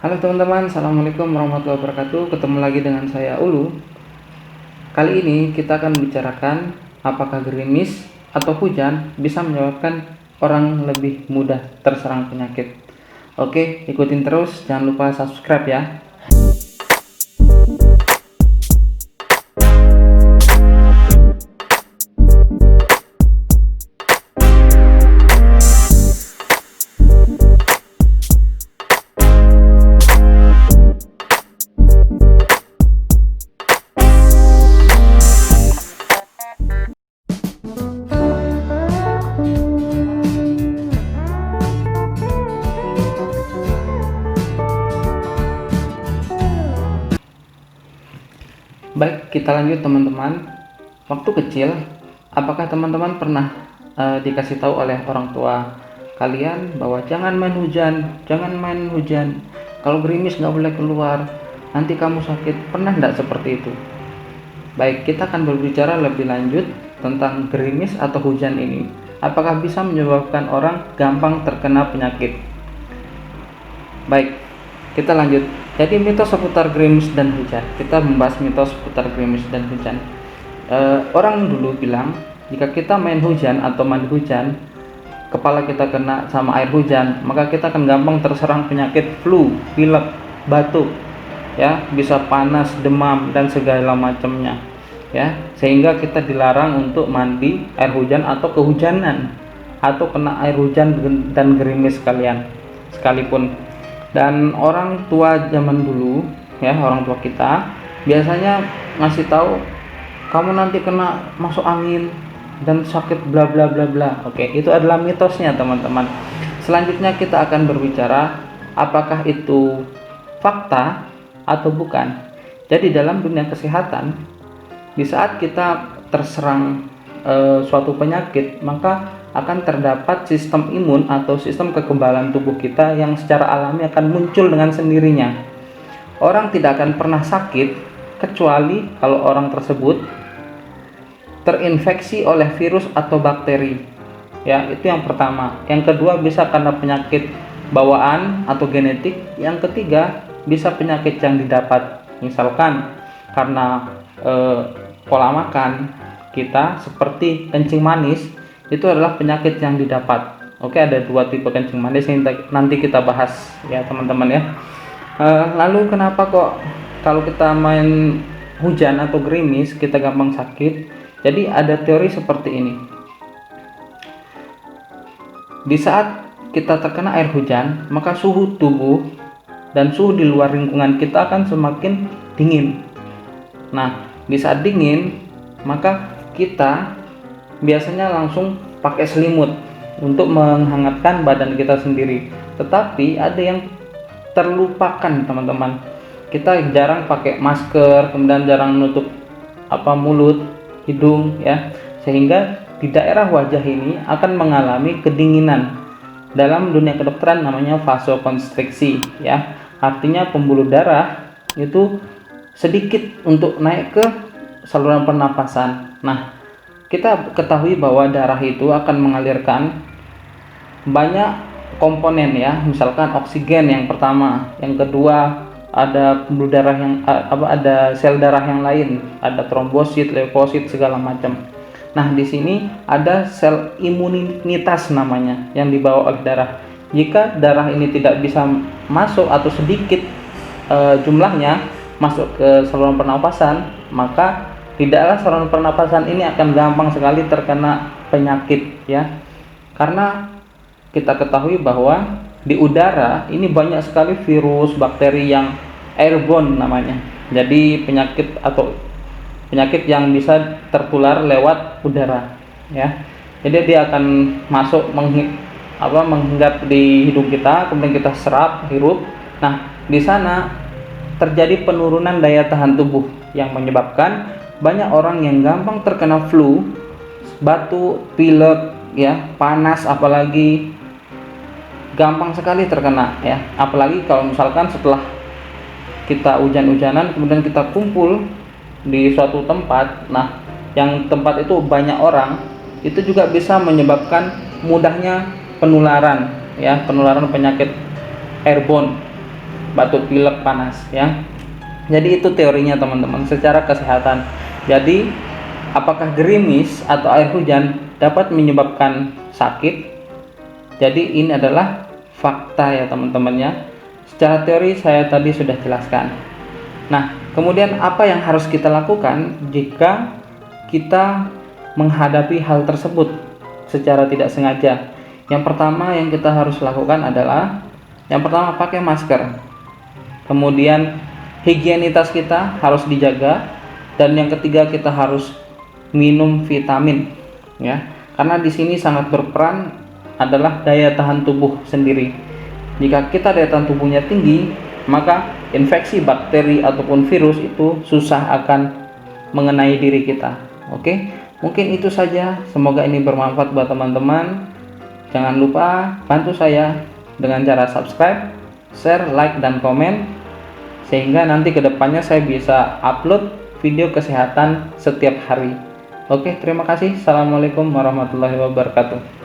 Halo teman-teman, Assalamualaikum warahmatullahi wabarakatuh. Ketemu lagi dengan saya Ulu. Kali ini kita akan membicarakan apakah gerimis atau hujan bisa menyebabkan orang lebih mudah terserang penyakit. Oke, ikutin terus, jangan lupa subscribe ya. Baik, kita lanjut teman-teman. Waktu kecil, apakah teman-teman pernah dikasih tahu oleh orang tua kalian bahwa jangan main hujan, kalau gerimis nggak boleh keluar, nanti kamu sakit. Pernah nggak seperti itu? Baik, kita akan berbicara lebih lanjut tentang gerimis atau hujan ini. Apakah bisa menyebabkan orang gampang terkena penyakit? Baik, kita lanjut. Jadi mitos seputar gerimis dan hujan. Kita membahas mitos seputar gerimis dan hujan. Orang dulu bilang jika kita main hujan atau mandi hujan, kepala kita kena sama air hujan, maka kita akan gampang terserang penyakit flu, pilek, batuk, ya, bisa panas, demam dan segala macamnya, ya. Sehingga kita dilarang untuk mandi air hujan atau kehujanan atau kena air hujan dan gerimis sekalipun. Dan orang tua zaman dulu, ya, orang tua kita biasanya ngasih tahu kamu nanti kena masuk angin dan sakit bla bla bla bla. Oke, itu adalah mitosnya teman-teman. Selanjutnya kita akan berbicara apakah itu fakta atau bukan. Jadi dalam dunia kesehatan, di saat kita terserang suatu penyakit, maka akan terdapat sistem imun atau sistem kekebalan tubuh kita yang secara alami akan muncul dengan sendirinya. Orang tidak akan pernah sakit kecuali kalau orang tersebut terinfeksi oleh virus atau bakteri. Ya, itu yang pertama. Yang kedua bisa karena penyakit bawaan atau genetik. Yang ketiga bisa penyakit yang didapat, misalkan karena pola makan kita seperti kencing manis. Itu adalah penyakit yang didapat. Oke, ada dua tipe kencing manis yang nanti kita bahas ya teman-teman ya. Lalu kenapa kok kalau kita main hujan atau gerimis kita gampang sakit? Jadi ada teori seperti ini. Di saat kita terkena air hujan, maka suhu tubuh dan suhu di luar lingkungan kita akan semakin dingin. Nah, di saat dingin, maka kita biasanya langsung pakai selimut untuk menghangatkan badan kita sendiri. Tetapi ada yang terlupakan teman-teman. Kita jarang pakai masker, kemudian jarang menutup mulut, hidung ya. Sehingga di daerah wajah ini akan mengalami kedinginan. Dalam dunia kedokteran namanya vasokonstriksi ya. Artinya pembuluh darah itu sedikit untuk naik ke saluran pernapasan. Nah, kita ketahui bahwa darah itu akan mengalirkan banyak komponen ya, misalkan oksigen yang pertama, yang kedua ada pembuluh darah yang ada sel darah yang lain, ada trombosit, leukosit segala macam. Nah, di sini ada sel imunitas namanya yang dibawa oleh darah. Jika darah ini tidak bisa masuk atau sedikit jumlahnya masuk ke saluran pernapasan, maka tidaklah saluran pernapasan ini akan gampang sekali terkena penyakit ya. Karena kita ketahui bahwa di udara ini banyak sekali virus, bakteri yang airborne namanya. Jadi penyakit yang bisa tertular lewat udara ya. Jadi dia akan masuk menghinggap di hidung kita, kemudian kita serap, hirup. Nah, di sana terjadi penurunan daya tahan tubuh yang menyebabkan banyak orang yang gampang terkena flu, batuk, pilek, ya, panas, apalagi gampang sekali terkena ya. Apalagi kalau misalkan setelah kita hujan-hujanan kemudian kita kumpul di suatu tempat, nah, yang tempat itu banyak orang, itu juga bisa menyebabkan mudahnya penularan ya, penularan penyakit airborne. batuk pilek panas ya. Jadi itu teorinya teman-teman secara kesehatan. Jadi apakah gerimis atau air hujan dapat menyebabkan sakit? Jadi ini adalah fakta ya teman-teman ya. Secara teori saya tadi sudah jelaskan. Nah, kemudian apa yang harus kita lakukan jika kita menghadapi hal tersebut secara tidak sengaja? Yang pertama yang kita harus lakukan adalah yang pertama pakai masker. Kemudian higienitas kita harus dijaga, dan yang ketiga kita harus minum vitamin ya. Karena di sini sangat berperan adalah daya tahan tubuh sendiri. Jika kita daya tahan tubuhnya tinggi, maka infeksi bakteri ataupun virus itu susah akan mengenai diri kita. Oke, mungkin itu saja. Semoga ini bermanfaat buat teman-teman. Jangan lupa bantu saya dengan cara subscribe, share, like, dan komen, sehingga nanti kedepannya saya bisa upload video kesehatan setiap hari. Oke, terima kasih. Assalamualaikum warahmatullahi wabarakatuh.